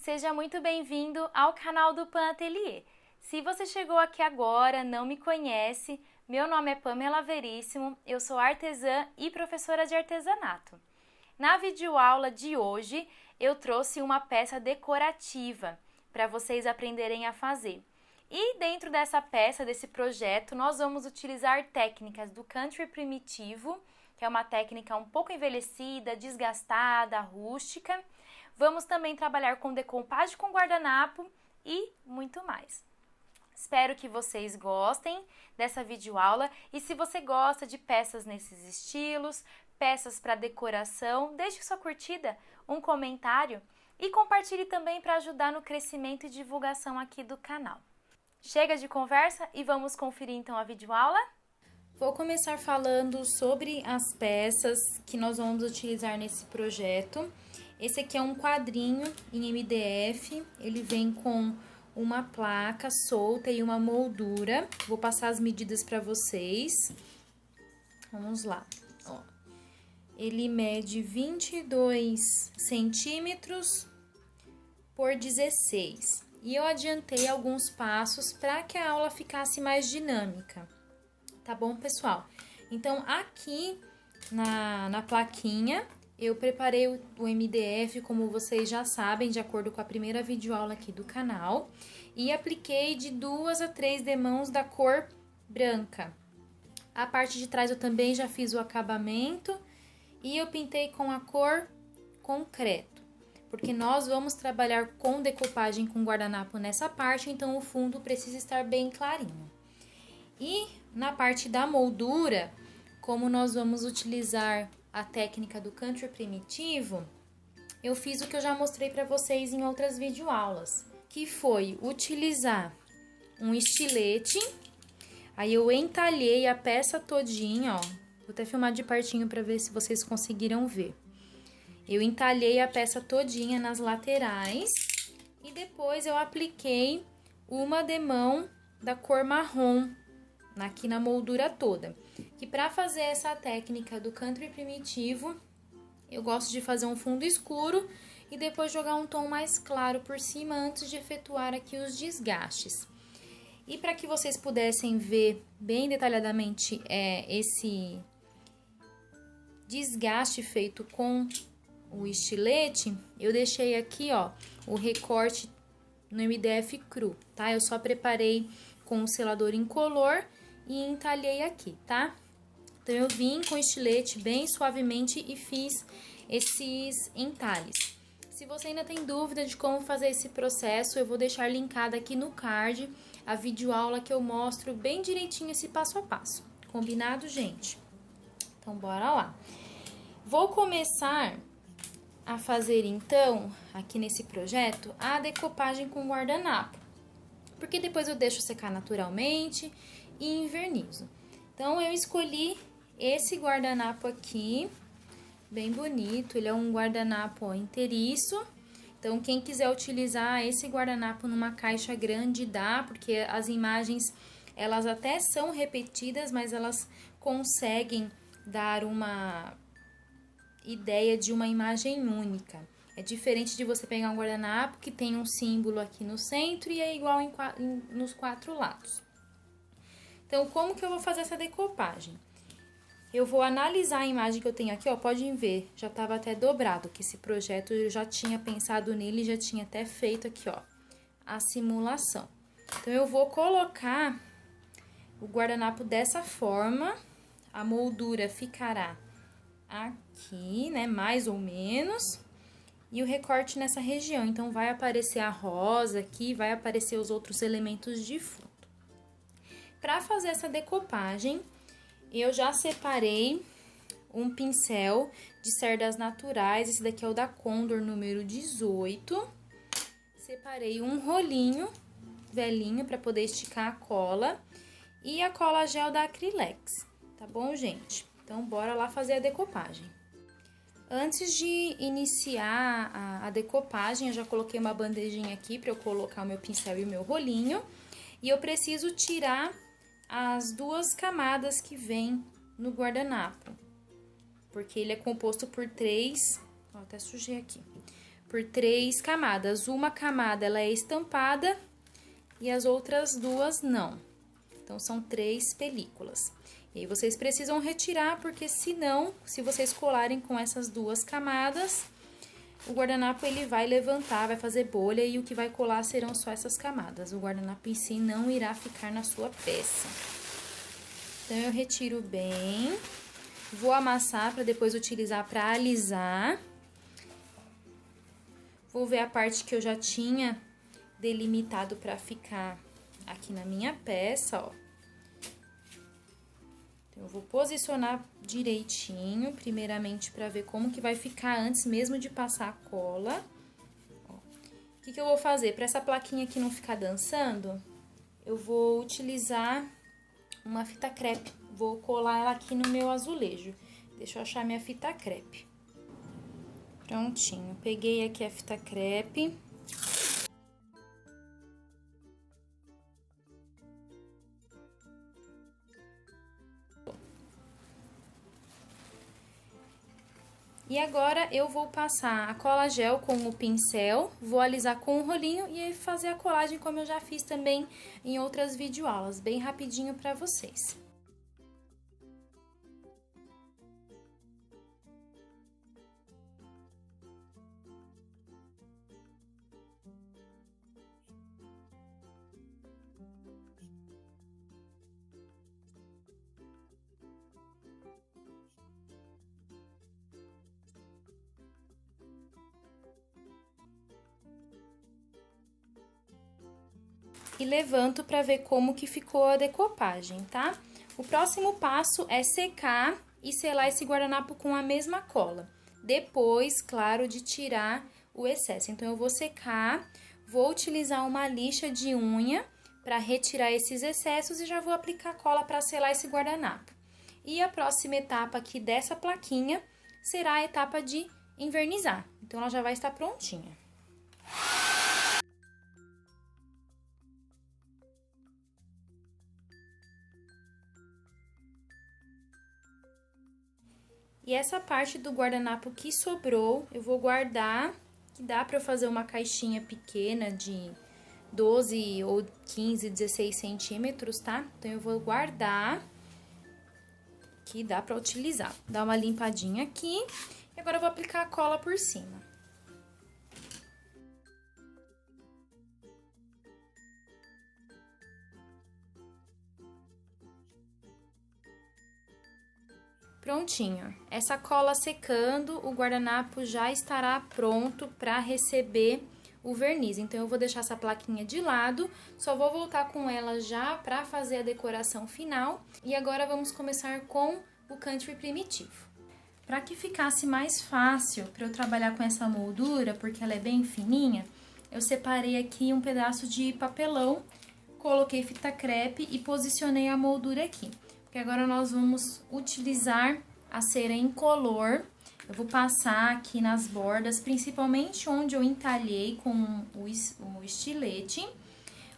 seja muito bem-vindo ao canal do Pan Atelier. Se você chegou aqui agora, não me conhece, meu nome é Pamela Veríssimo, eu sou artesã e professora de artesanato. Na videoaula de hoje, eu trouxe uma peça decorativa para vocês aprenderem a fazer. E dentro dessa peça, desse projeto, nós vamos utilizar técnicas do country primitivo, que é uma técnica um pouco envelhecida, desgastada, rústica. Vamos também trabalhar com decoupagem com guardanapo e muito mais. Espero que vocês gostem dessa videoaula e se você gosta de peças nesses estilos, peças para decoração, deixe sua curtida, um comentário e compartilhe também para ajudar no crescimento e divulgação aqui do canal. Chega de conversa e vamos conferir então a videoaula? Vou começar falando sobre as peças que nós vamos utilizar nesse projeto. Esse aqui é um quadrinho em MDF, ele vem com uma placa solta e uma moldura. Vou passar as medidas para vocês. Vamos lá, ó. Ele mede 22 centímetros por 16. E eu adiantei alguns passos para que a aula ficasse mais dinâmica. Tá bom, pessoal? Então, aqui na plaquinha, eu preparei o MDF, como vocês já sabem, de acordo com a primeira videoaula aqui do canal. E apliquei de 2 a 3 demãos da cor branca. A parte de trás eu também já fiz o acabamento e eu pintei com a cor concreto. Porque nós vamos trabalhar com decoupagem com guardanapo nessa parte, então o fundo precisa estar bem clarinho. E na parte da moldura, como nós vamos utilizar a técnica do country primitivo, eu fiz o que eu já mostrei para vocês em outras videoaulas, que foi utilizar um estilete, aí eu entalhei a peça todinha, ó, vou até filmar de pertinho para ver se vocês conseguiram ver. Eu entalhei a peça todinha nas laterais e depois eu apliquei uma demão da cor marrom aqui na moldura toda. Que para fazer essa técnica do country primitivo, eu gosto de fazer um fundo escuro e depois jogar um tom mais claro por cima antes de efetuar aqui os desgastes. E para que vocês pudessem ver bem detalhadamente esse desgaste feito com o estilete, eu deixei aqui, ó, o recorte no MDF cru, tá? Eu só preparei com o selador incolor e entalhei aqui, tá? Então, eu vim com o estilete bem suavemente e fiz esses entalhes. Se você ainda tem dúvida de como fazer esse processo, eu vou deixar linkada aqui no card a videoaula que eu mostro bem direitinho esse passo a passo. Combinado, gente? Então, bora lá. Vou começar a fazer, então, aqui nesse projeto, a decoupagem com guardanapo. Porque depois eu deixo secar naturalmente e invernizo. Então, eu escolhi esse guardanapo aqui, bem bonito. Ele é um guardanapo, ó, inteiriço. Então, quem quiser utilizar esse guardanapo numa caixa grande, dá, porque as imagens, elas até são repetidas, mas elas conseguem dar uma ideia de uma imagem única. É diferente de você pegar um guardanapo que tem um símbolo aqui no centro e é igual nos 4 lados. Então, como que eu vou fazer essa decoupagem? Eu vou analisar a imagem que eu tenho aqui, ó, podem ver, já estava até dobrado, que esse projeto eu já tinha pensado nele, já tinha até feito aqui, ó, a simulação. Então, eu vou colocar o guardanapo dessa forma, a moldura ficará aqui, né, mais ou menos, e o recorte nessa região. Então, vai aparecer a rosa aqui, vai aparecer os outros elementos de fundo. Para fazer essa decoupagem, eu já separei um pincel de cerdas naturais, esse daqui é o da Condor número 18. Separei um rolinho velhinho para poder esticar a cola e a cola gel da Acrylex, tá bom, gente? Então, bora lá fazer a decoupagem. Antes de iniciar a decoupagem, eu já coloquei uma bandejinha aqui para eu colocar o meu pincel e o meu rolinho. E eu preciso tirar as 2 camadas que vem no guardanapo, porque ele é composto por 3, ó, até sujei aqui, por 3 camadas. Uma camada ela é estampada e as outras duas não. Então, são 3 películas. E aí, vocês precisam retirar, porque senão, se vocês colarem com essas 2 camadas, o guardanapo ele vai levantar, vai fazer bolha e o que vai colar serão só essas camadas. O guardanapo em si não irá ficar na sua peça. Então, eu retiro bem, vou amassar para depois utilizar para alisar. Vou ver a parte que eu já tinha delimitado para ficar aqui na minha peça, ó. Então, eu vou posicionar direitinho, primeiramente, para ver como que vai ficar antes mesmo de passar a cola. Ó. O que que eu vou fazer? Para essa plaquinha aqui não ficar dançando, eu vou utilizar uma fita crepe. Vou colar ela aqui no meu azulejo. Deixa eu achar minha fita crepe. Prontinho. Peguei aqui a fita crepe. E agora, eu vou passar a cola gel com o pincel, vou alisar com o rolinho e fazer a colagem como eu já fiz também em outras videoaulas, bem rapidinho para vocês. E levanto para ver como que ficou a decopagem, tá? O próximo passo é secar e selar esse guardanapo com a mesma cola. Depois, claro, de tirar o excesso. Então, eu vou secar, vou utilizar uma lixa de unha para retirar esses excessos e já vou aplicar cola para selar esse guardanapo. E a próxima etapa aqui dessa plaquinha será a etapa de envernizar. Então, ela já vai estar prontinha. E essa parte do guardanapo que sobrou, eu vou guardar, que dá pra eu fazer uma caixinha pequena de 12 ou 15, 16 centímetros, tá? Então, eu vou guardar, que dá pra utilizar. Dar uma limpadinha aqui, e agora eu vou aplicar a cola por cima. Prontinho. Essa cola secando, o guardanapo já estará pronto para receber o verniz. Então, eu vou deixar essa plaquinha de lado, só vou voltar com ela já para fazer a decoração final. E agora, vamos começar com o country primitivo. Para que ficasse mais fácil para eu trabalhar com essa moldura, porque ela é bem fininha, eu separei aqui um pedaço de papelão, coloquei fita crepe e posicionei a moldura aqui. Porque agora nós vamos utilizar a cera incolor. Eu vou passar aqui nas bordas, principalmente onde eu entalhei com o estilete.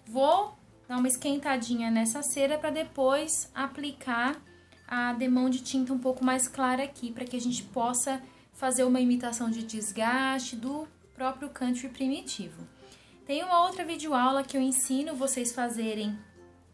Vou dar uma esquentadinha nessa cera para depois aplicar a demão de tinta um pouco mais clara aqui, para que a gente possa fazer uma imitação de desgaste do próprio country primitivo. Tem uma outra videoaula que eu ensino vocês fazerem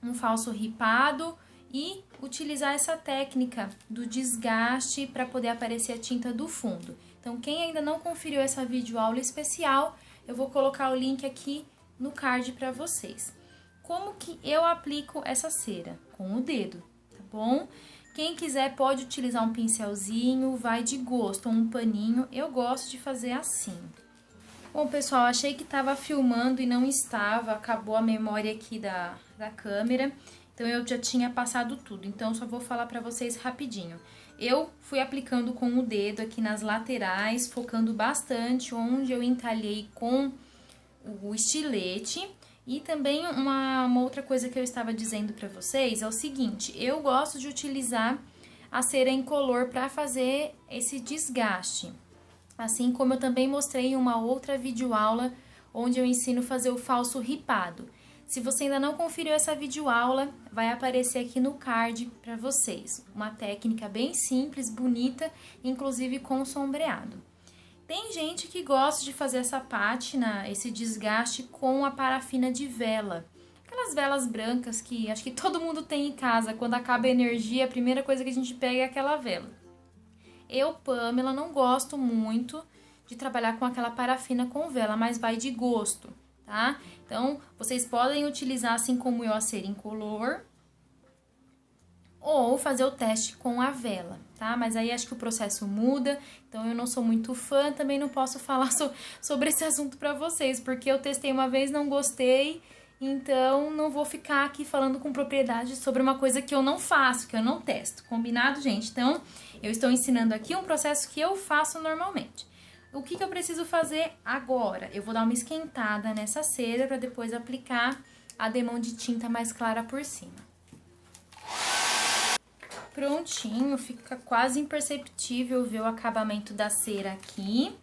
um falso ripado e utilizar essa técnica do desgaste para poder aparecer a tinta do fundo. Então, quem ainda não conferiu essa videoaula especial, eu vou colocar o link aqui no card para vocês. Como que eu aplico essa cera? Com o dedo, tá bom? Quem quiser pode utilizar um pincelzinho, vai de gosto, ou um paninho. Eu gosto de fazer assim. Bom, pessoal, achei que estava filmando e não estava, acabou a memória aqui da câmera. Então, eu já tinha passado tudo, então só vou falar pra vocês rapidinho. Eu fui aplicando com o dedo aqui nas laterais, focando bastante onde eu entalhei com o estilete. E também uma outra coisa que eu estava dizendo pra vocês é o seguinte, eu gosto de utilizar a cera incolor pra fazer esse desgaste. Assim como eu também mostrei em uma outra videoaula onde eu ensino a fazer o falso ripado. Se você ainda não conferiu essa videoaula, vai aparecer aqui no card para vocês. Uma técnica bem simples, bonita, inclusive com sombreado. Tem gente que gosta de fazer essa pátina, esse desgaste com a parafina de vela. Aquelas velas brancas que acho que todo mundo tem em casa. Quando acaba a energia, a primeira coisa que a gente pega é aquela vela. Eu, Pamela, não gosto muito de trabalhar com aquela parafina com vela, mas vai de gosto, tá? Então, vocês podem utilizar, assim como eu, a cera incolor ou fazer o teste com a vela, tá? Mas aí acho que o processo muda, então eu não sou muito fã, também não posso falar sobre esse assunto pra vocês, porque eu testei uma vez, não gostei, então não vou ficar aqui falando com propriedade sobre uma coisa que eu não faço, que eu não testo, combinado, gente? Então, eu estou ensinando aqui um processo que eu faço normalmente. O que eu preciso fazer agora? Eu vou dar uma esquentada nessa cera para depois aplicar a demão de tinta mais clara por cima. Prontinho, fica quase imperceptível ver o acabamento da cera aqui.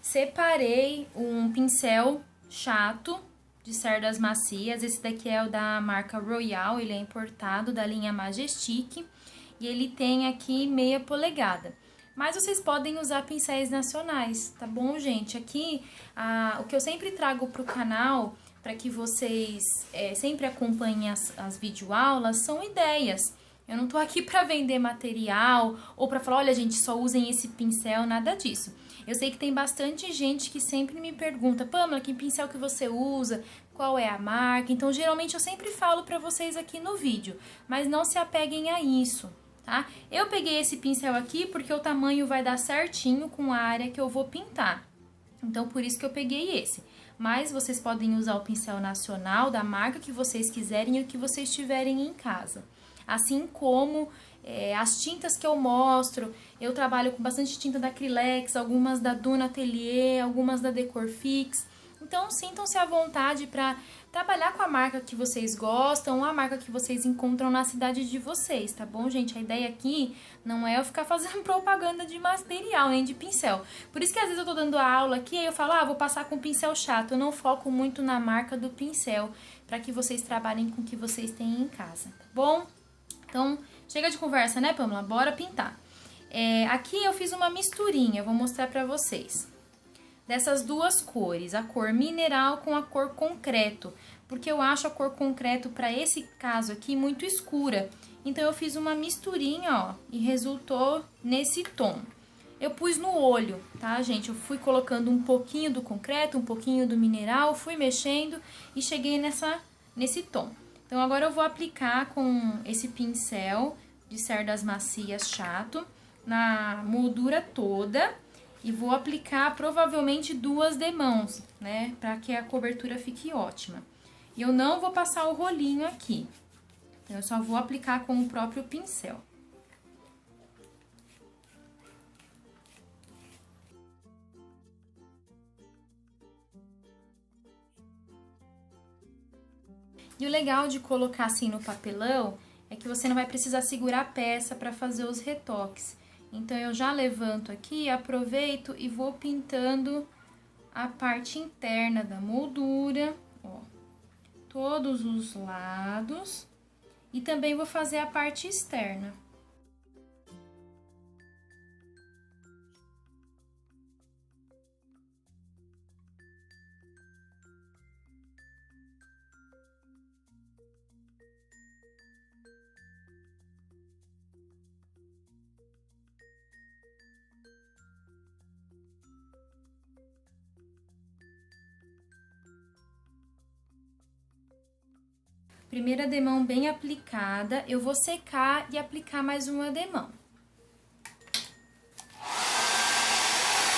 Separei um pincel chato de cerdas macias, esse daqui é o da marca Royal, ele é importado da linha Majestic e ele tem aqui meia polegada. Mas vocês podem usar pincéis nacionais, tá bom, gente? Aqui, o que eu sempre trago pro canal, para que vocês sempre acompanhem as videoaulas, são ideias. Eu não tô aqui para vender material ou para falar, olha, gente, só usem esse pincel, nada disso. Eu sei que tem bastante gente que sempre me pergunta, Pamela, que pincel que você usa? Qual é a marca? Então, geralmente, eu sempre falo para vocês aqui no vídeo, mas não se apeguem a isso, tá? Eu peguei esse pincel aqui porque o tamanho vai dar certinho com a área que eu vou pintar. Então, por isso que eu peguei esse. Mas vocês podem usar o pincel nacional da marca que vocês quiserem e o que vocês tiverem em casa. Assim como as tintas que eu mostro, eu trabalho com bastante tinta da Acrylex, algumas da Duna Atelier, algumas da Decorfix. Então, sintam-se à vontade para trabalhar com a marca que vocês gostam, a marca que vocês encontram na cidade de vocês, tá bom, gente? A ideia aqui não é eu ficar fazendo propaganda de material, nem de pincel. Por isso que às vezes eu tô dando a aula aqui e eu falo, vou passar com pincel chato. Eu não foco muito na marca do pincel, para que vocês trabalhem com o que vocês têm em casa, tá bom? Então, chega de conversa, né, Pamela? Bora pintar. Aqui eu fiz uma misturinha, vou mostrar pra vocês. Dessas duas cores, a cor mineral com a cor concreto. Porque eu acho a cor concreto, pra esse caso aqui, muito escura. Então, eu fiz uma misturinha, ó, e resultou nesse tom. Eu pus no olho, tá, gente? Eu fui colocando um pouquinho do concreto, um pouquinho do mineral, fui mexendo e cheguei nesse tom. Então, agora eu vou aplicar com esse pincel de cerdas macias chato na moldura toda e vou aplicar provavelmente 2 demãos, né? Para que a cobertura fique ótima. E eu não vou passar o rolinho aqui, então, eu só vou aplicar com o próprio pincel. E o legal de colocar assim no papelão é que você não vai precisar segurar a peça para fazer os retoques. Então, eu já levanto aqui, aproveito e vou pintando a parte interna da moldura, ó, todos os lados. E também vou fazer a parte externa. Primeira demão bem aplicada, eu vou secar e aplicar mais uma demão.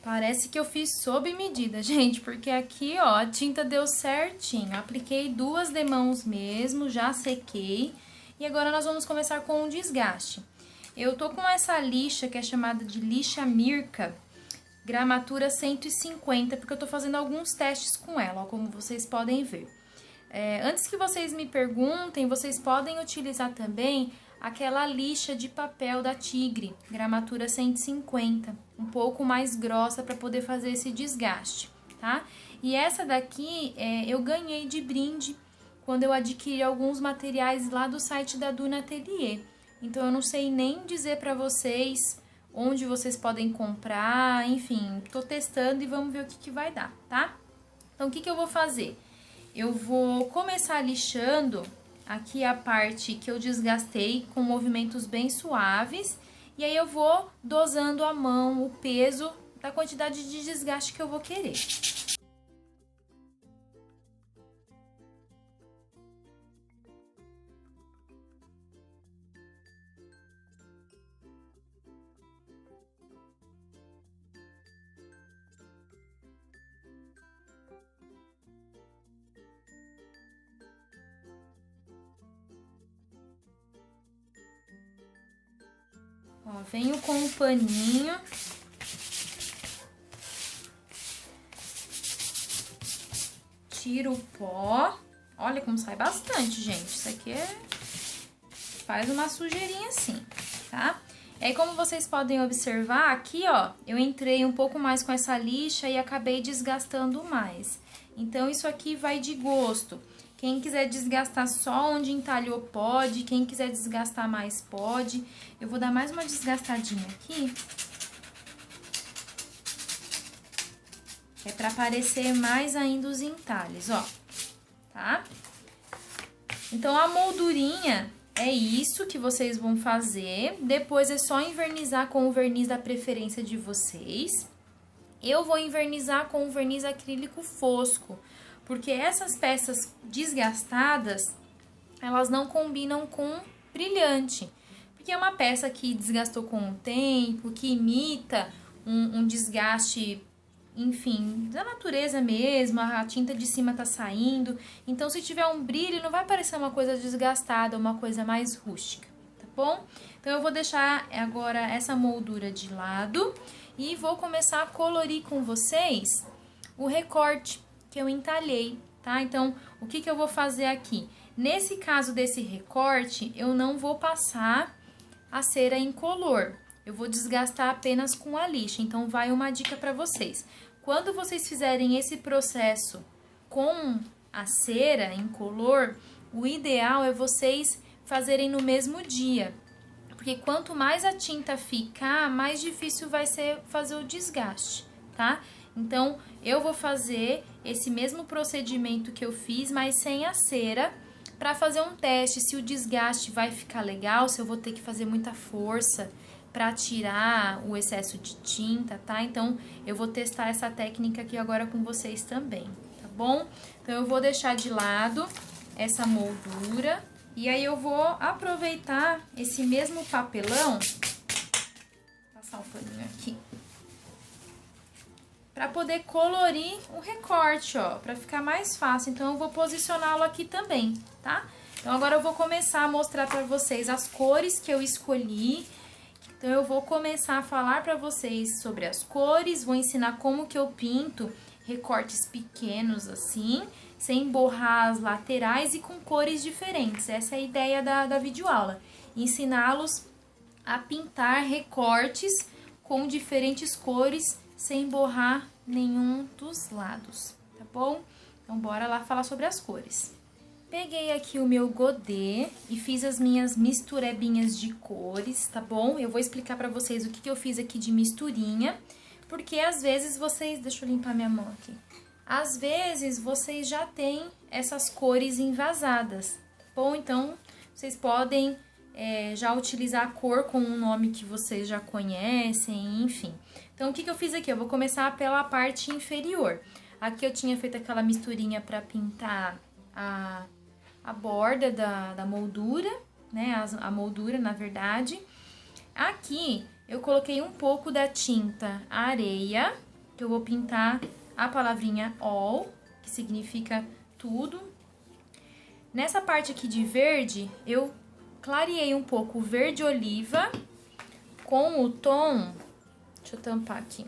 Parece que eu fiz sob medida, gente, porque aqui, ó, a tinta deu certinho. Apliquei 2 demãos mesmo, já sequei. E agora nós vamos começar com o desgaste. Eu tô com essa lixa, que é chamada de lixa Mirka, gramatura 150, porque eu tô fazendo alguns testes com ela, ó, como vocês podem ver. Antes que vocês me perguntem, vocês podem utilizar também aquela lixa de papel da Tigre, gramatura 150, um pouco mais grossa para poder fazer esse desgaste, tá? E essa daqui eu ganhei de brinde quando eu adquiri alguns materiais lá do site da Duna Atelier. Então, eu não sei nem dizer para vocês onde vocês podem comprar, enfim, tô testando e vamos ver o que vai dar, tá? Então, o que eu vou fazer? Eu vou começar lixando aqui a parte que eu desgastei com movimentos bem suaves, e aí eu vou dosando a mão, o peso da quantidade de desgaste que eu vou querer. Ó, venho com um paninho. Tiro o pó. Olha como sai bastante, gente. Isso aqui faz uma sujeirinha assim, tá? E aí, como vocês podem observar, aqui, ó, eu entrei um pouco mais com essa lixa e acabei desgastando mais. Então, isso aqui vai de gosto. Quem quiser desgastar só onde entalhou, pode. Quem quiser desgastar mais, pode. Eu vou dar mais uma desgastadinha aqui. É pra aparecer mais ainda os entalhes, ó. Tá? Então, a moldurinha é isso que vocês vão fazer. Depois é só envernizar com o verniz da preferência de vocês. Eu vou envernizar com o verniz acrílico fosco, porque essas peças desgastadas, elas não combinam com brilhante. Porque é uma peça que desgastou com o tempo, que imita um desgaste, enfim, da natureza mesmo, a tinta de cima tá saindo. Então, se tiver um brilho, não vai parecer uma coisa desgastada, uma coisa mais rústica, tá bom? Então, eu vou deixar agora essa moldura de lado e vou começar a colorir com vocês o recorte que eu entalhei, tá? Então, o que eu vou fazer aqui? Nesse caso desse recorte, eu não vou passar a cera incolor. Eu vou desgastar apenas com a lixa, então vai uma dica para vocês. Quando vocês fizerem esse processo com a cera incolor, o ideal é vocês fazerem no mesmo dia. Porque quanto mais a tinta ficar, mais difícil vai ser fazer o desgaste, tá? Então, eu vou fazer esse mesmo procedimento que eu fiz, mas sem a cera, para fazer um teste se o desgaste vai ficar legal, se eu vou ter que fazer muita força para tirar o excesso de tinta, tá? Então, eu vou testar essa técnica aqui agora com vocês também, tá bom? Então, eu vou deixar de lado essa moldura e aí eu vou aproveitar esse mesmo papelão, passar um paninho aqui, para poder colorir o recorte, ó, para ficar mais fácil. Então, eu vou posicioná-lo aqui também, tá? Então, agora eu vou começar a mostrar para vocês as cores que eu escolhi. Então, eu vou começar a falar para vocês sobre as cores, vou ensinar como que eu pinto recortes pequenos assim, sem borrar as laterais e com cores diferentes. Essa é a ideia da videoaula, ensiná-los a pintar recortes com diferentes cores, sem borrar nenhum dos lados, tá bom? Então, bora lá falar sobre as cores. Peguei aqui o meu godê e fiz as minhas misturebinhas de cores, tá bom? Eu vou explicar pra vocês o que eu fiz aqui de misturinha, porque às vezes vocês... Deixa eu limpar minha mão aqui. Às vezes vocês já têm essas cores envasadas, tá bom? Então, vocês podem já utilizar a cor com um nome que vocês já conhecem, enfim. Então, o que eu fiz aqui? Eu vou começar pela parte inferior. Aqui eu tinha feito aquela misturinha pra pintar a borda da moldura, né, a moldura, na verdade. Aqui, eu coloquei um pouco da tinta areia, que eu vou pintar a palavrinha all, que significa tudo. Nessa parte aqui de verde, eu clareei um pouco o verde oliva com o tom... Deixa eu tampar aqui.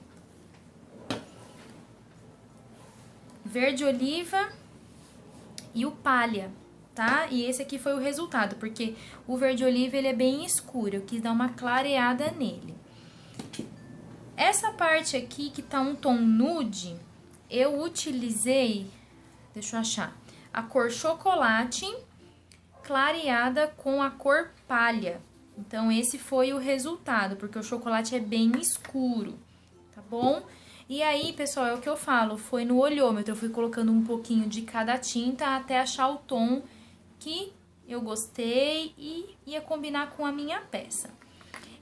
Verde oliva e o palha, tá? E esse aqui foi o resultado, porque o verde oliva, ele é bem escuro, eu quis dar uma clareada nele. Essa parte aqui, que tá um tom nude, eu utilizei, deixa eu achar, a cor chocolate clareada com a cor palha, Então, esse foi o resultado, porque o chocolate é bem escuro, tá bom? E aí, pessoal, é o que eu falo, foi no olhômetro, eu fui colocando um pouquinho de cada tinta até achar o tom que eu gostei e ia combinar com a minha peça.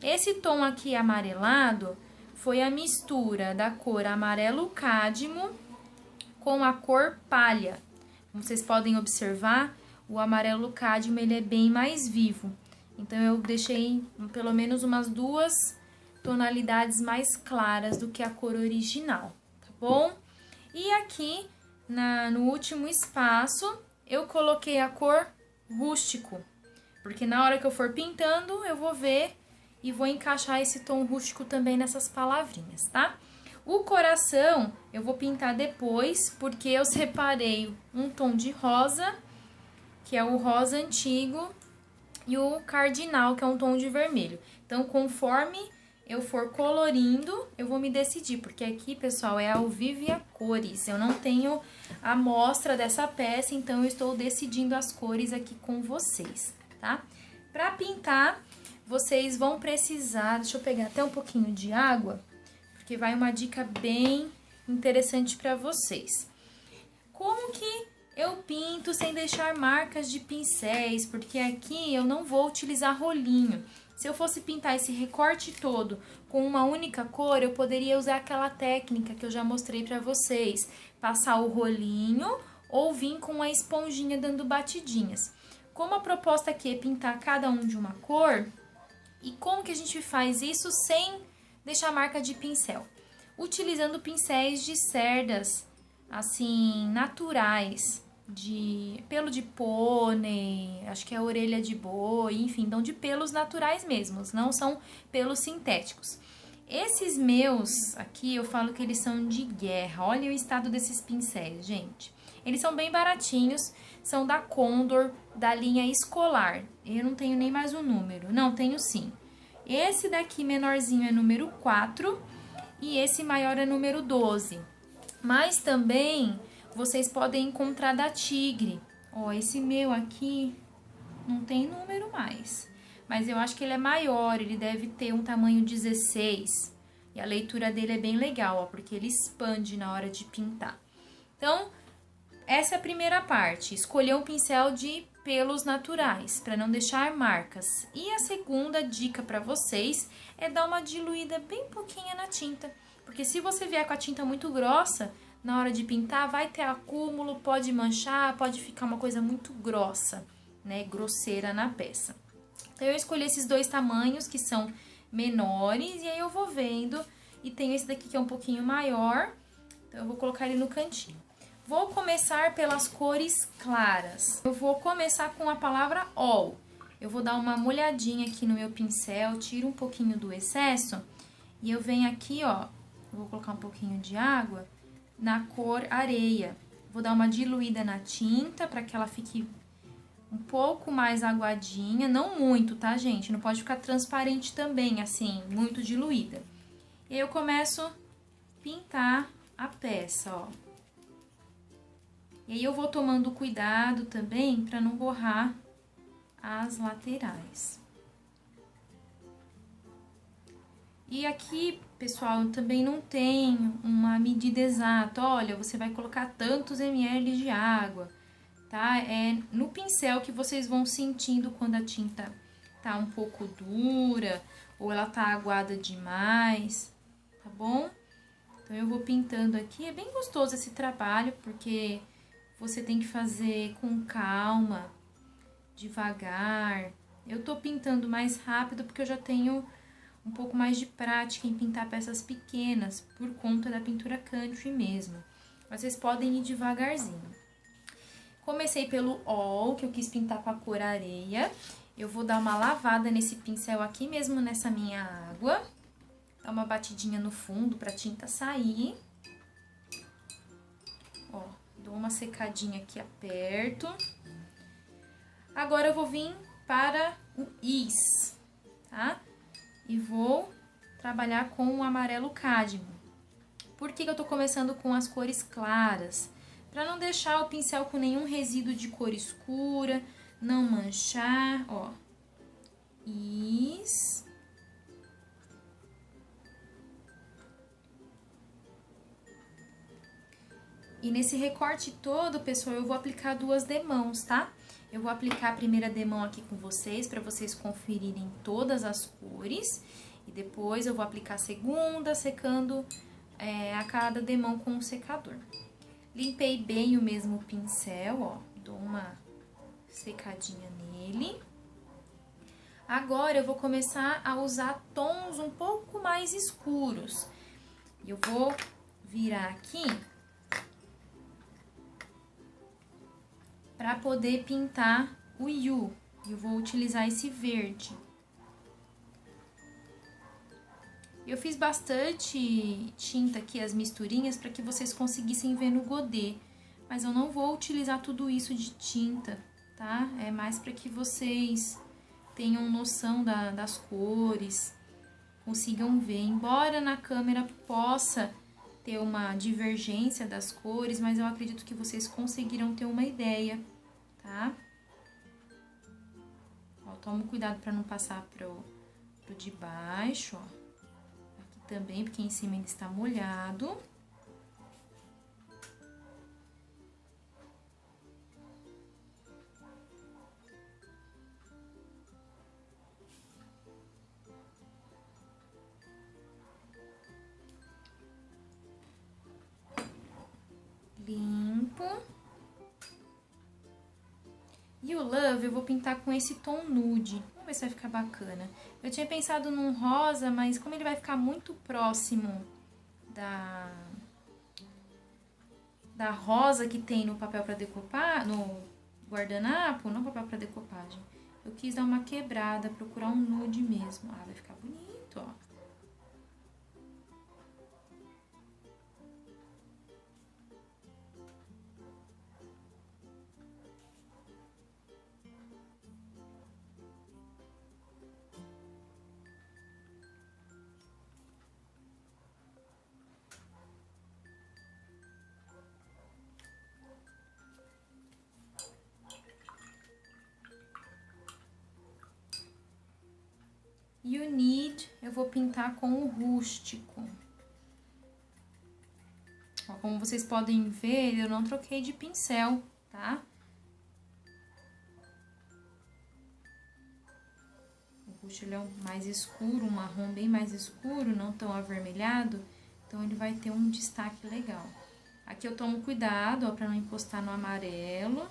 Esse tom aqui amarelado foi a mistura da cor amarelo cádmio com a cor palha. Como vocês podem observar, o amarelo cádmio ele é bem mais vivo. Então, eu deixei pelo menos umas 2 tonalidades mais claras do que a cor original, tá bom? E aqui, no último espaço, eu coloquei a cor rústico, porque na hora que eu for pintando, eu vou ver e vou encaixar esse tom rústico também nessas palavrinhas, tá? O coração eu vou pintar depois, porque eu separei um tom de rosa, que é o rosa antigo, e o cardinal, que é um tom de vermelho. Então, conforme eu for colorindo, eu vou me decidir, porque aqui, pessoal, é ao vivo e a cores. Eu não tenho a amostra dessa peça, então eu estou decidindo as cores aqui com vocês, tá? Pra pintar, vocês vão precisar, deixa eu pegar até um pouquinho de água, porque vai uma dica bem interessante pra vocês. Como que eu pinto sem deixar marcas de pincéis, porque aqui eu não vou utilizar rolinho. Se eu fosse pintar esse recorte todo com uma única cor, eu poderia usar aquela técnica que eu já mostrei pra vocês. Passar o rolinho ou vir com a esponjinha dando batidinhas. Como a proposta aqui é pintar cada um de uma cor, e como que a gente faz isso sem deixar marca de pincel? Utilizando pincéis de cerdas, assim, naturais, de pelo de pônei, acho que é orelha de boi, enfim, então de pelos naturais mesmos, não são pelos sintéticos. Esses meus aqui, eu falo que eles são de guerra. Olha o estado desses pincéis, gente. Eles são bem baratinhos, são da Condor, da linha escolar. Eu não tenho nem mais o número, não, tenho sim. Esse daqui menorzinho é número 4 e esse maior é número 12. Mas também vocês podem encontrar da Tigre. Ó, esse meu aqui não tem número mais, mas eu acho que ele é maior, ele deve ter um tamanho 16. E a leitura dele é bem legal, ó, porque ele expande na hora de pintar. Então, essa é a primeira parte, escolher um pincel de pelos naturais, para não deixar marcas. E a segunda dica para vocês é dar uma diluída bem pouquinha na tinta, porque se você vier com a tinta muito grossa, na hora de pintar vai ter acúmulo, pode manchar, pode ficar uma coisa muito grossa, né, grosseira na peça. Então, eu escolhi esses 2 tamanhos, que são menores, e aí eu vou vendo, e tem esse daqui que é um pouquinho maior, então eu vou colocar ele no cantinho. Vou começar pelas cores claras. Eu vou começar com a palavra all. Eu vou dar uma molhadinha aqui no meu pincel, tiro um pouquinho do excesso, e eu venho aqui, ó, eu vou colocar um pouquinho de água na cor areia. Vou dar uma diluída na tinta para que ela fique um pouco mais aguadinha, não muito, tá, gente? Não pode ficar transparente também, assim, muito diluída. E aí eu começo a pintar a peça, ó. E aí eu vou tomando cuidado também para não borrar as laterais. E aqui, pessoal, também não tem uma medida exata. Olha, você vai colocar tantos ml de água, tá? É no pincel que vocês vão sentindo quando a tinta tá um pouco dura ou ela tá aguada demais, tá bom? Então, eu vou pintando aqui. É bem gostoso esse trabalho, porque você tem que fazer com calma, devagar. Eu tô pintando mais rápido porque eu já tenho um pouco mais de prática em pintar peças pequenas, por conta da pintura country mesmo. Vocês podem ir devagarzinho. Comecei pelo all, que eu quis pintar com a cor areia. Eu vou dar uma lavada nesse pincel aqui mesmo, nessa minha água. Dar uma batidinha no fundo pra tinta sair. Ó, dou uma secadinha aqui aperto. Agora eu vou vir para o is, tá? E vou trabalhar com o amarelo cádmio. Por que eu tô começando com as cores claras? Para não deixar o pincel com nenhum resíduo de cor escura, não manchar, ó. is. E nesse recorte todo, pessoal, eu vou aplicar 2 demãos, tá? Eu vou aplicar a primeira demão aqui com vocês, para vocês conferirem todas as cores. E depois eu vou aplicar a segunda, secando a cada demão com o secador. Limpei bem o mesmo pincel, ó, dou uma secadinha nele. Agora eu vou começar a usar tons um pouco mais escuros. Eu vou virar aqui para poder pintar o You. Eu vou utilizar esse verde. Eu fiz bastante tinta aqui, as misturinhas, para que vocês conseguissem ver no godê. Mas eu não vou utilizar tudo isso de tinta, tá? É mais para que vocês tenham noção das cores, consigam ver. Embora na câmera possa ter uma divergência das cores, mas eu acredito que vocês conseguiram ter uma ideia, tá? Ó, toma cuidado para não passar pro de baixo, ó. Também, porque em cima ele está molhado. Limpo. E o Love eu vou pintar com esse tom nude. Vamos ver se vai ficar bacana. Eu tinha pensado num rosa, mas como ele vai ficar muito próximo da rosa que tem no papel para decopar, no guardanapo, não papel para decopagem, eu quis dar uma quebrada, procurar um nude mesmo. Ah, vai ficar bonito, ó. You Need, eu vou pintar com o rústico. Ó, como vocês podem ver, eu não troquei de pincel, tá? O rústico ele é mais escuro, um marrom bem mais escuro, não tão avermelhado, então ele vai ter um destaque legal. Aqui eu tomo cuidado, ó, pra não encostar no amarelo.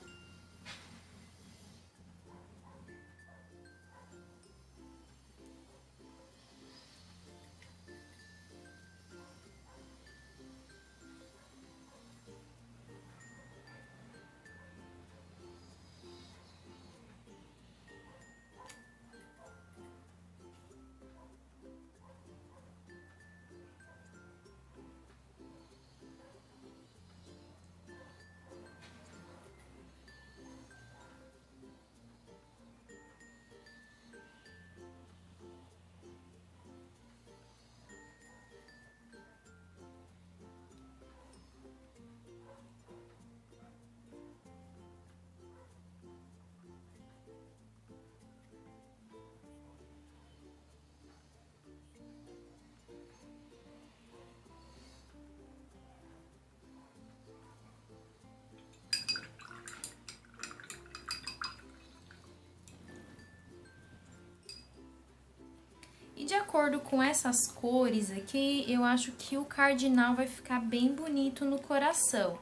E de acordo com essas cores aqui, eu acho que o cardinal vai ficar bem bonito no coração.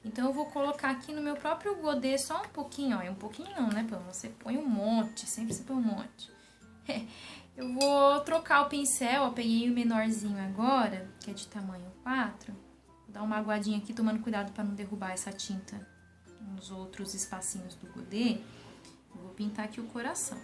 Então, eu vou colocar aqui no meu próprio godê só um pouquinho, ó. Um pouquinho não, né, Pam? Você põe um monte, sempre você põe um monte. Eu vou trocar o pincel, ó. Peguei o menorzinho agora, que é de tamanho 4. Vou dar uma aguadinha aqui, tomando cuidado para não derrubar essa tinta nos outros espacinhos do godê. Eu vou pintar aqui o coração.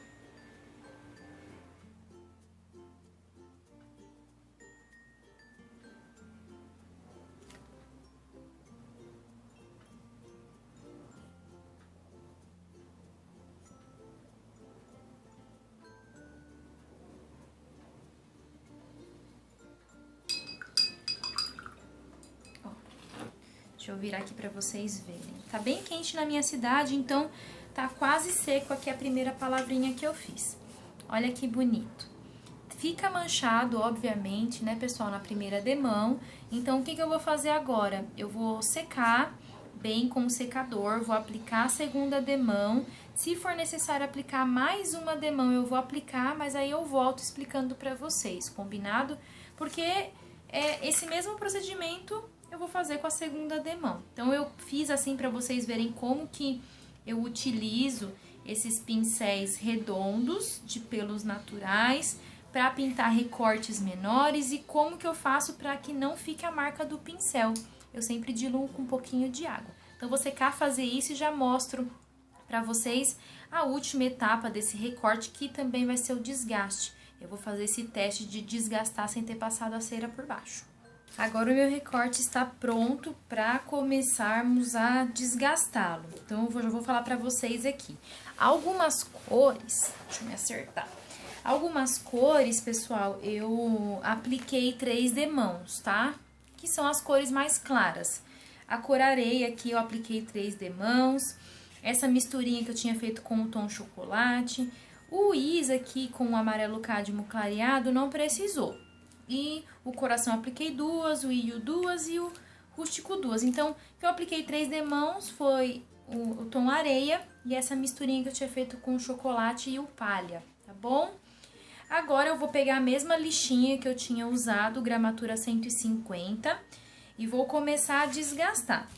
Deixa eu virar aqui pra vocês verem. Tá bem quente na minha cidade, então tá quase seco aqui a primeira palavrinha que eu fiz. Olha que bonito. Fica manchado, obviamente, né, pessoal, na primeira demão. Então, o que eu vou fazer agora? Eu vou secar bem com o secador, vou aplicar a segunda demão. Se for necessário aplicar mais uma demão, eu vou aplicar, mas aí eu volto explicando pra vocês, combinado? Porque esse mesmo procedimento eu vou fazer com a segunda demão. Então, eu fiz assim pra vocês verem como que eu utilizo esses pincéis redondos de pelos naturais para pintar recortes menores e como que eu faço para que não fique a marca do pincel. Eu sempre diluo com um pouquinho de água. Então, vou secar, fazer isso e já mostro para vocês a última etapa desse recorte, que também vai ser o desgaste. Eu vou fazer esse teste de desgastar sem ter passado a cera por baixo. Agora o meu recorte está pronto para começarmos a desgastá-lo. Então, eu já vou falar para vocês aqui. Algumas cores, deixa eu me acertar. Algumas cores, pessoal, eu apliquei 3 demãos, tá? Que são as cores mais claras. A cor areia aqui eu apliquei 3 demãos. Essa misturinha que eu tinha feito com o tom chocolate. O is aqui com o amarelo cádmio clareado não precisou. E o coração eu apliquei 2, o iu 2 e o rústico 2. Então, eu apliquei 3 demãos, foi o tom areia e essa misturinha que eu tinha feito com o chocolate e o palha, tá bom? Agora, eu vou pegar a mesma lixinha que eu tinha usado, gramatura 150, e vou começar a desgastar.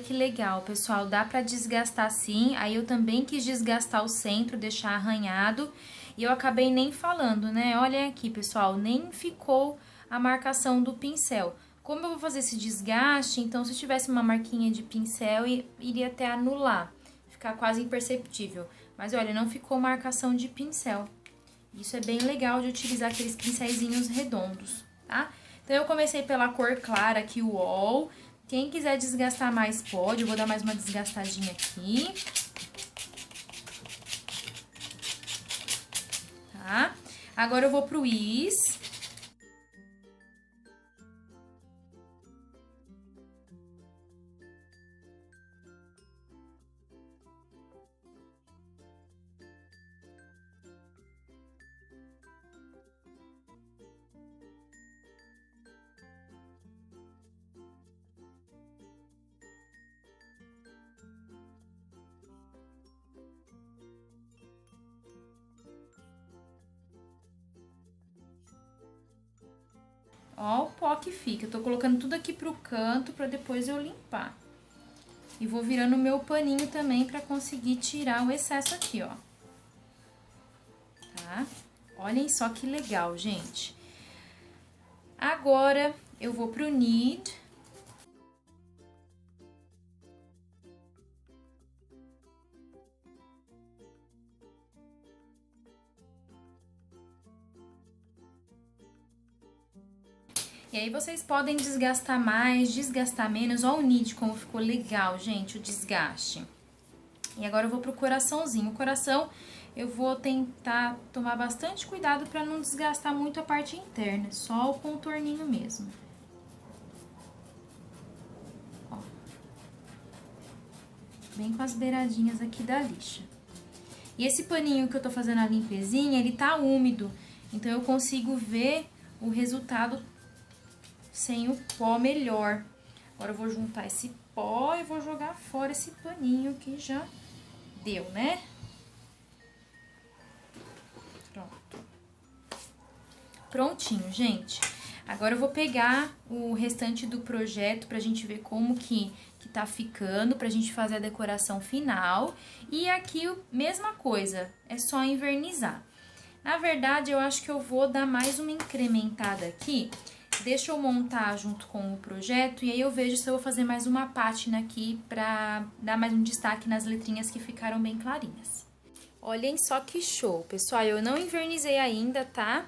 Que legal, pessoal, dá pra desgastar sim. Aí eu também quis desgastar o centro, deixar arranhado, e eu acabei nem falando, né? Olha aqui, pessoal, nem ficou a marcação do pincel. Como eu vou fazer esse desgaste, então se tivesse uma marquinha de pincel, iria até anular, ficar quase imperceptível. Mas olha, não ficou marcação de pincel. Isso é bem legal de utilizar aqueles pincéisinhos redondos, tá? Então, eu comecei pela cor clara aqui, o All. Quem quiser desgastar mais pode, eu vou dar mais uma desgastadinha aqui. Tá? Agora eu vou pro is. Ó o pó que fica. Eu tô colocando tudo aqui pro canto pra depois eu limpar. E vou virando o meu paninho também pra conseguir tirar o excesso aqui, ó. Tá? Olhem só que legal, gente. Agora, eu vou pro Need. E aí, vocês podem desgastar mais, desgastar menos. Ó o Need, como ficou legal, gente, o desgaste. E agora eu vou pro coraçãozinho. O coração, eu vou tentar tomar bastante cuidado pra não desgastar muito a parte interna. Só o contorninho mesmo. Ó. Bem com as beiradinhas aqui da lixa. E esse paninho que eu tô fazendo a limpezinha, ele tá úmido. Então, eu consigo ver o resultado sem o pó melhor. Agora eu vou juntar esse pó e vou jogar fora esse paninho que já deu, né? Pronto. Prontinho, gente. Agora eu vou pegar o restante do projeto pra gente ver como que tá ficando, pra gente fazer a decoração final. E aqui, mesma coisa, é só envernizar. Na verdade, eu acho que eu vou dar mais uma incrementada aqui. Deixa eu montar junto com o projeto e aí eu vejo se eu vou fazer mais uma pátina aqui pra dar mais um destaque nas letrinhas que ficaram bem clarinhas. Olhem só que show, pessoal, eu não invernizei ainda, tá?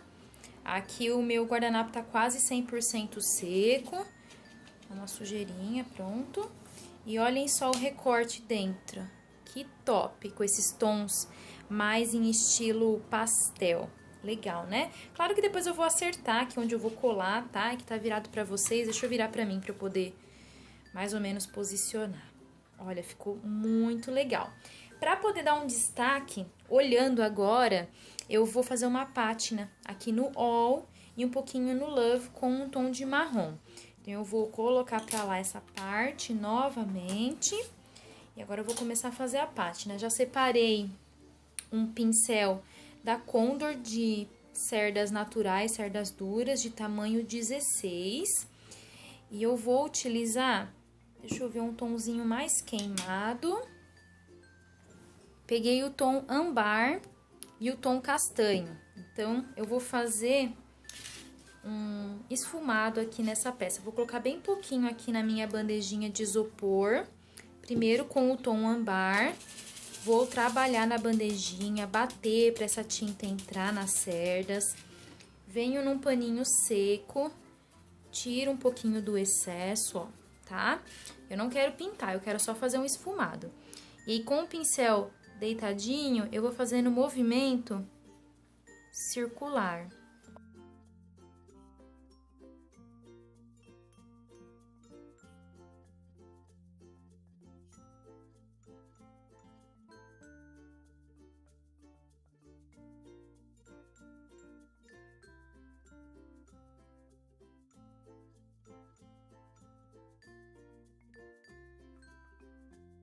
Aqui o meu guardanapo tá quase 100% seco, uma sujeirinha, pronto. E olhem só o recorte dentro, que top, com esses tons mais em estilo pastel. Legal, né? Claro que depois eu vou acertar aqui onde eu vou colar, tá? Que tá virado pra vocês. Deixa eu virar pra mim pra eu poder mais ou menos posicionar. Olha, ficou muito legal. Pra poder dar um destaque, olhando agora, eu vou fazer uma pátina aqui no All e um pouquinho no Love com um tom de marrom. Então, eu vou colocar pra lá essa parte novamente. E agora eu vou começar a fazer a pátina. Já separei um pincel da Condor de cerdas naturais, cerdas duras, de tamanho 16. E eu vou utilizar, deixa eu ver, um tomzinho mais queimado. Peguei o tom âmbar e o tom castanho. Então, eu vou fazer um esfumado aqui nessa peça. Vou colocar bem pouquinho aqui na minha bandejinha de isopor. Primeiro com o tom âmbar. Vou trabalhar na bandejinha, bater para essa tinta entrar nas cerdas. Venho num paninho seco, tiro um pouquinho do excesso, ó, tá? Eu não quero pintar, eu quero só fazer um esfumado. E com o pincel deitadinho, eu vou fazendo movimento circular.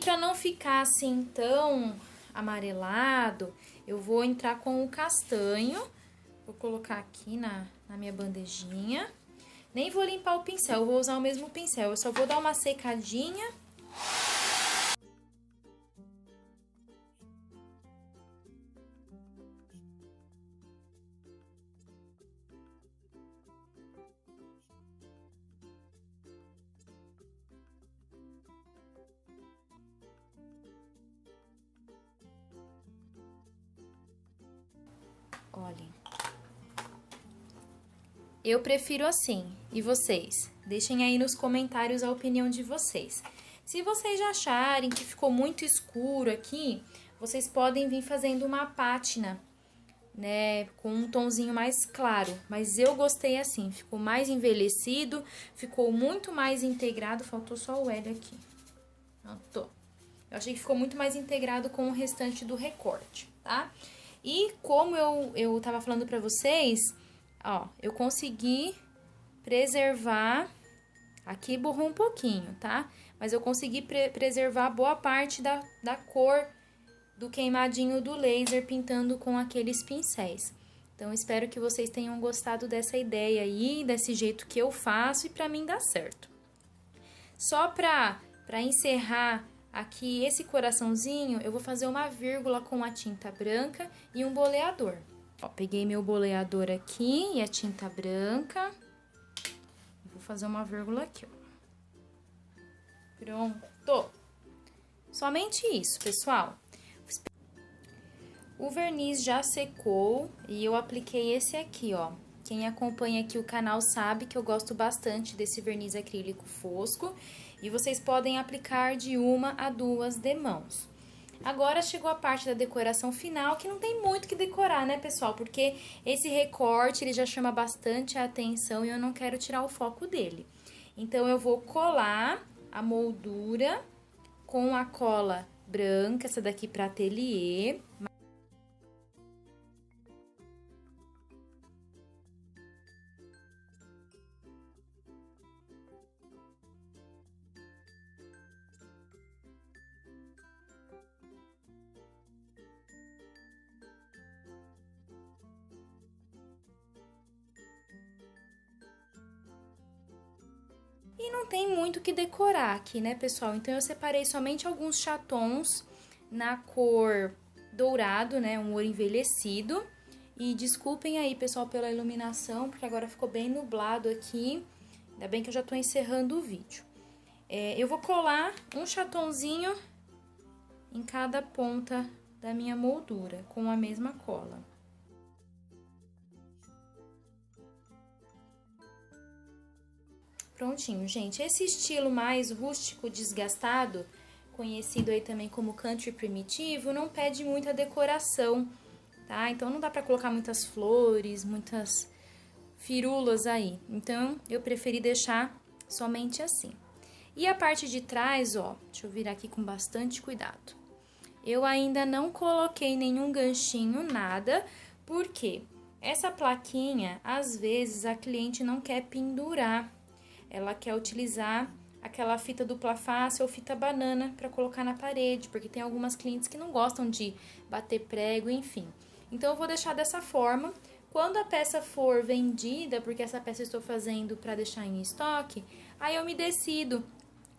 Para não ficar assim tão amarelado, eu vou entrar com o castanho. Vou colocar aqui na minha bandejinha. Nem vou limpar o pincel, eu vou usar o mesmo pincel. Eu só vou dar uma secadinha. Olhem. Eu prefiro assim. E vocês? Deixem aí nos comentários a opinião de vocês. Se vocês já acharem que ficou muito escuro aqui, vocês podem vir fazendo uma pátina, né, com um tonzinho mais claro. Mas eu gostei assim, ficou mais envelhecido, ficou muito mais integrado. Faltou só o L aqui. Pronto. Eu achei que ficou muito mais integrado com o restante do recorte, tá? E como eu tava falando pra vocês, ó, eu consegui preservar, aqui borrou um pouquinho, tá? Mas eu consegui preservar boa parte da cor do queimadinho do laser pintando com aqueles pincéis. Então, espero que vocês tenham gostado dessa ideia aí, desse jeito que eu faço e pra mim dá certo. Só pra encerrar aqui esse coraçãozinho, eu vou fazer uma vírgula com a tinta branca e um boleador. Ó, peguei meu boleador aqui e a tinta branca. Vou fazer uma vírgula aqui, ó. Pronto! Somente isso, pessoal. O verniz já secou e eu apliquei esse aqui, ó. Quem acompanha aqui o canal sabe que eu gosto bastante desse verniz acrílico fosco. E vocês podem aplicar de 1 a 2 demãos. Agora chegou a parte da decoração final, que não tem muito que decorar, né, pessoal? Porque esse recorte, ele já chama bastante a atenção e eu não quero tirar o foco dele. Então, eu vou colar a moldura com a cola branca, essa daqui para ateliê. E não tem muito que decorar aqui, né, pessoal? Então, eu separei somente alguns chatons na cor dourado, né, um ouro envelhecido. E desculpem aí, pessoal, pela iluminação, porque agora ficou bem nublado aqui. Ainda bem que eu já tô encerrando o vídeo. Eu vou colar um chatonzinho em cada ponta da minha moldura, com a mesma cola. Prontinho, gente. Esse estilo mais rústico, desgastado, conhecido aí também como country primitivo, não pede muita decoração, tá? Então não dá pra colocar muitas flores, muitas firulas aí. Então eu preferi deixar somente assim. E a parte de trás, ó, deixa eu virar aqui com bastante cuidado. Eu ainda não coloquei nenhum ganchinho, nada, porque essa plaquinha, às vezes, a cliente não quer pendurar. Ela quer utilizar aquela fita dupla face ou fita banana para colocar na parede, porque tem algumas clientes que não gostam de bater prego, enfim. Então, eu vou deixar dessa forma. Quando a peça for vendida, porque essa peça eu estou fazendo para deixar em estoque, aí eu me decido,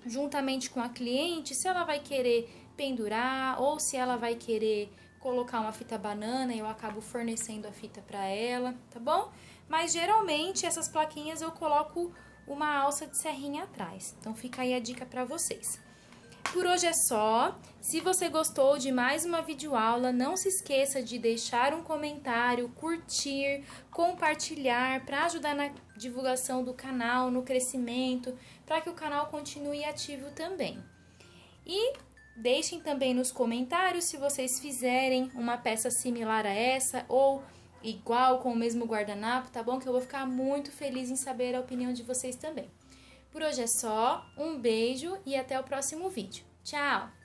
juntamente com a cliente, se ela vai querer pendurar ou se ela vai querer colocar uma fita banana e eu acabo fornecendo a fita para ela, tá bom? Mas geralmente essas plaquinhas eu coloco uma alça de serrinha atrás. Então fica aí a dica para vocês. Por hoje é só. Se você gostou de mais uma videoaula, não se esqueça de deixar um comentário, curtir, compartilhar para ajudar na divulgação do canal, no crescimento, para que o canal continue ativo também. E deixem também nos comentários se vocês fizerem uma peça similar a essa ou igual com o mesmo guardanapo, tá bom? Que eu vou ficar muito feliz em saber a opinião de vocês também. Por hoje é só, um beijo e até o próximo vídeo. Tchau!